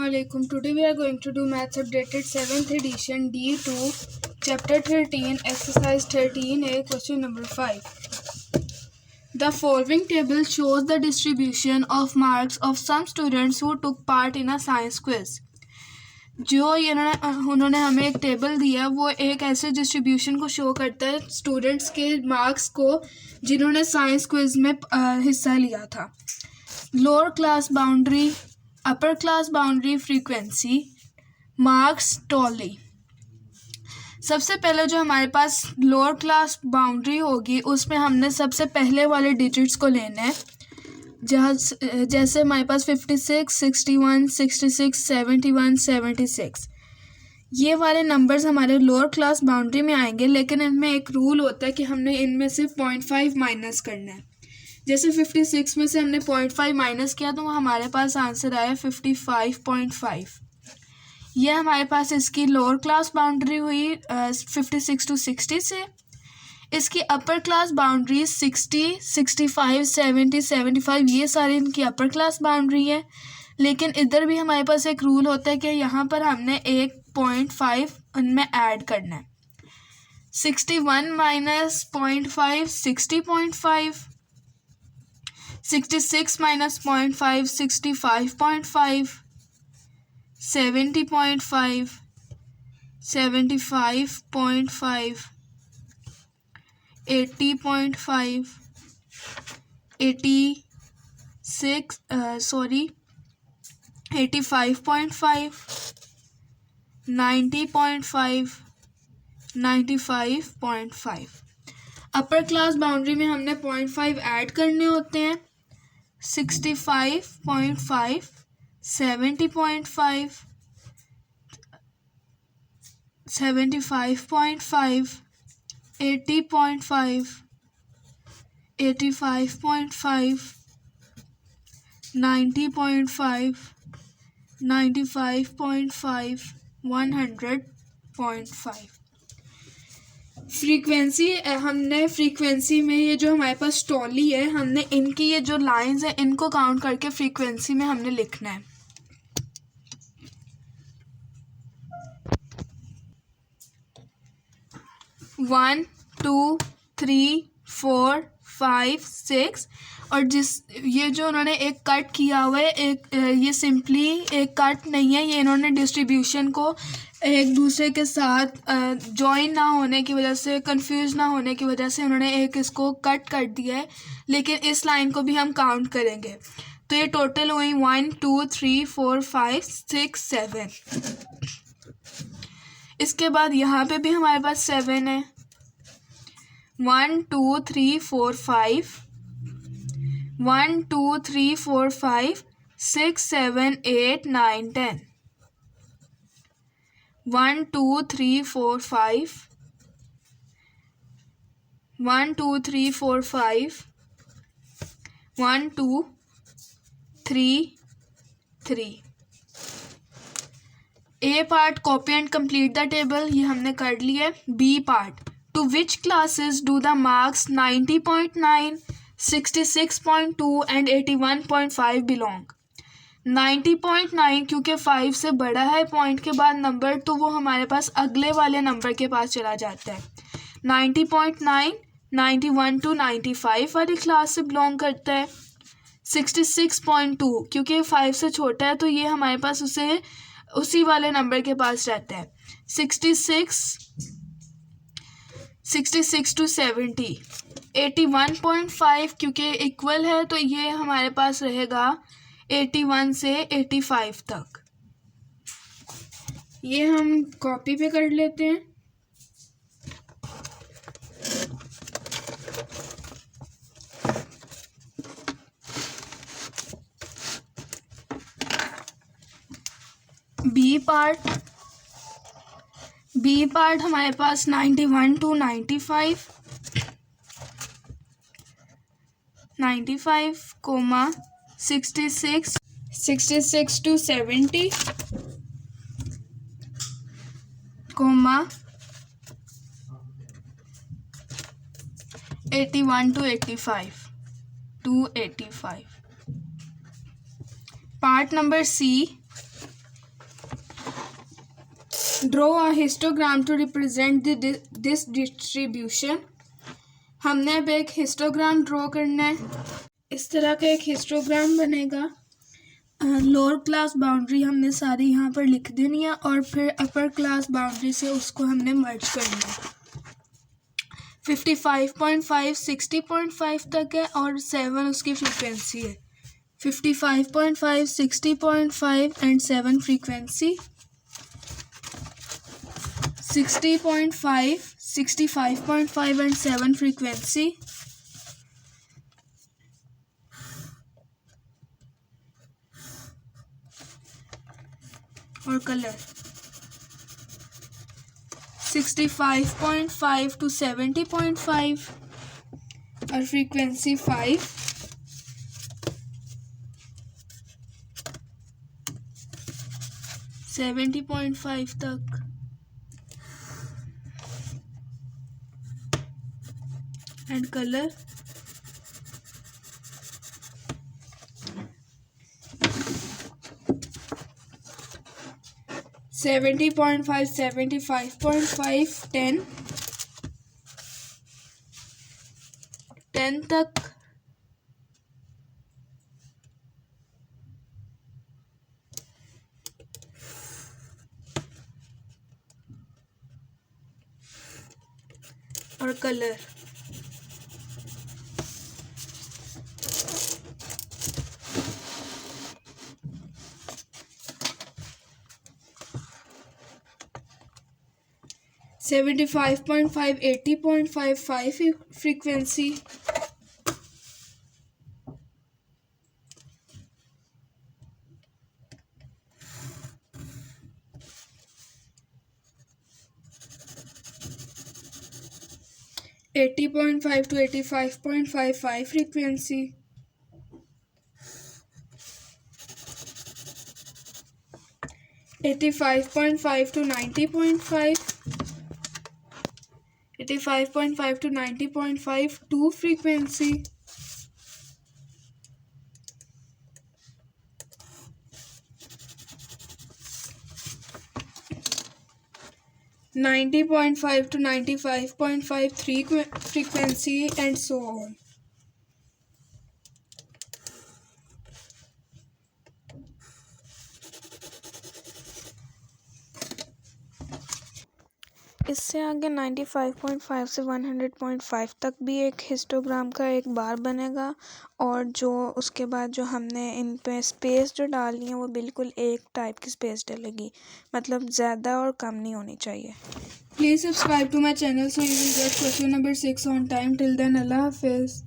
Assalamualaikum. Today we are going to do Maths Updated 7th edition D2 Chapter 13 Exercise 13A Question number 5. The following table shows the distribution of marks of some students who took part in a science quiz. जो उन्होंने हमें एक table दिया वो एक ऐसे distribution को show करता है स्टूडेंट्स के मार्क्स को जिन्होंने साइंस क्विज में हिस्सा लिया था. Lower class boundary, upper class boundary, frequency, marks, tally. सबसे पहले जो हमारे पास लोअर क्लास बाउंड्री होगी उसमें हमने सबसे पहले वाले डिजिट्स को लेना है. जैसे हमारे पास 56, 61, 66, 71, 76 ये वाले नंबर्स हमारे लोअर क्लास बाउंड्री में आएंगे, लेकिन इनमें एक रूल होता है कि हमने इनमें से 0.5 माइनस करना है. जैसे 56 में से हमने 0.5 माइनस किया तो हमारे पास आंसर आया 55.5. ये हमारे पास इसकी लोअर क्लास बाउंड्री हुई 56 to 60 से. इसकी अपर क्लास बाउंड्री 60, 65, 70, 75 ये सारी इनकी अपर क्लास बाउंड्री है. लेकिन इधर भी हमारे पास एक रूल होता है कि यहाँ पर हमने 1.5 उनमें ऐड करना है. 61 माइनस 0.5 60.5, 66 माइनस 0.5 65.5, 70.5 75.5, 80.5 85.5 90.5 95.5. अपर क्लास बाउंड्री में हमने 0.5 ऐड करने होते हैं. 65.5 70.5 75.5 80.5 85.5 90.5 95.5 100.5. फ्रीक्वेंसी, हमने फ्रीक्वेंसी में ये जो हमारे पास टॉली है हमने इनकी ये जो लाइंस हैं इनको काउंट करके फ्रीक्वेंसी में हमने लिखना है. वन 2 3 4 5 6 और ये जो उन्होंने एक कट किया हुआ है ये सिंपली एक कट नहीं है, ये इन्होंने डिस्ट्रीब्यूशन को एक दूसरे के साथ जॉइन ना होने की वजह से, कंफ्यूज ना होने की वजह से उन्होंने एक इसको कट कर दिया है. लेकिन इस लाइन को भी हम काउंट करेंगे तो ये टोटल हुई 1 2 3 4 5 6 7. इसके बाद यहाँ पे भी हमारे पास 7 है. 1 2 3 4 5 1 2 3 4 5 6 7 8 9 10. 1 2 3 4 5 1 2 3 4 5 1 2 3 3. A part copy and complete the table, ये हमने कर लिया. B part, to which classes do the marks 90.9 66.2 and 81.5 belong. 90.9 क्योंकि 5 से बड़ा है पॉइंट के बाद नंबर तो वो हमारे पास अगले वाले नंबर के पास चला जाता है. 90.9 91 to 95 वाली क्लास से बिलोंग करता है. 66.2 क्योंकि 5 से छोटा है तो ये हमारे पास उसी वाले नंबर के पास रहता है. 66 to 70. 81.5 क्योंकि इक्वल है तो ये हमारे पास रहेगा 81 से 85 तक. ये हम कॉपी पे कर लेते हैं. बी पार्ट हमारे पास 91 to 95 66 to 70 81 to 85 285. Part number C, draw a histogram to represent this distribution. हमने अब एक हिस्टोग्राम ड्रॉ करना है। इस तरह का एक हिस्टोग्राम बनेगा। लोअर क्लास बाउंड्री हमने सारी यहाँ पर लिख देनी है और फिर अपर क्लास बाउंड्री से उसको हमने मर्ज करना है। 55.5 60.5 तक है और 7 उसकी फ्रीक्वेंसी है। 55.5 60.5 एंड 7 फ्रीक्वेंसी। 60.5 65.5 and 7 frequency. और कलर 65.5 to 70.5 और फ्रीक्वेंसी 5। 70.5 तक एंड कलर 70.5 75.5 10 तक और colour 75.5 80.5 5 frequency. 80.5 to 85.5 5 frequency. 85.5 to 90.5 85.5 to 90.5 2 frequency. 90.5 to 95.5 3 frequency and so on। इससे आगे 95.5 से 100.5 तक भी एक हिस्टोग्राम का एक बार बनेगा और जो उसके बाद जो हमने इन पे स्पेस जो डालनी है वो बिल्कुल एक टाइप की स्पेस डलेगी, मतलब ज़्यादा और कम नहीं होनी चाहिए। Please subscribe to my channel so you will get question number 6 on time. Till then अल्लाह हाफिज़।